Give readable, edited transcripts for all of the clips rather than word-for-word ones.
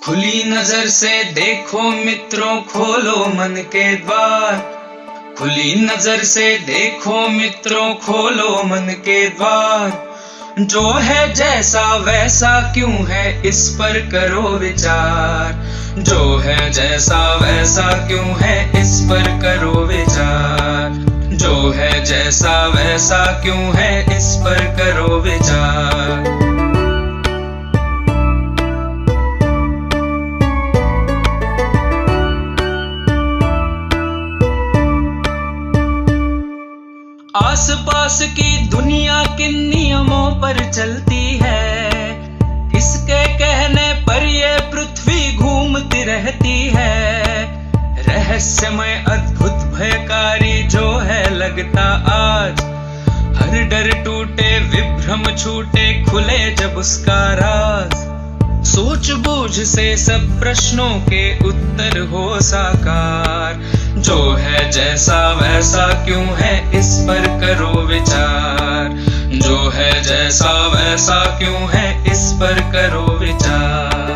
खुली नजर से देखो मित्रों, खोलो मन के द्वार। खुली नजर से देखो मित्रों, खोलो मन के द्वार। जो है जैसा वैसा क्यों है, इस पर करो विचार। जो है जैसा वैसा क्यों है, इस पर करो विचार। जो है जैसा वैसा क्यों है, इस पर करो विचार। आसपास की दुनिया किन नियमों पर चलती है, किसके कहने पर ये पृथ्वी घूमती रहती है। रहस्यमय अद्भुत भयकारी जो है लगता आज, हर डर टूटे विभ्रम छूटे खुले जब उसका राज। सोच बूझ से सब प्रश्नों के उत्तर हो साकार। जो है जैसा वैसा क्यों है, इस पर करो विचार। जो है जैसा वैसा क्यों है, इस पर करो विचार।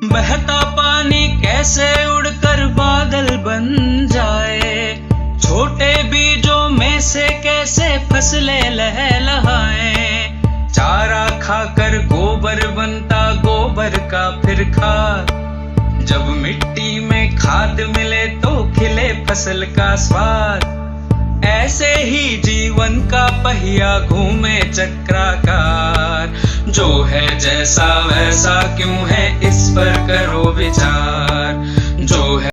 बहता पानी कैसे उड़कर बादल बन जाए, छोटे बीजों में से कैसे फसलें लहलहाएं। चारा खाकर गोबर बनता गोबर का फिर खाद, जब मिट्टी में खाद मिले तो खिले फसल का स्वाद। ऐसे ही जीवन का पहिया घूमे चक्राकार। जो है जैसा वैसा क्यों है, इस पर करो विचार।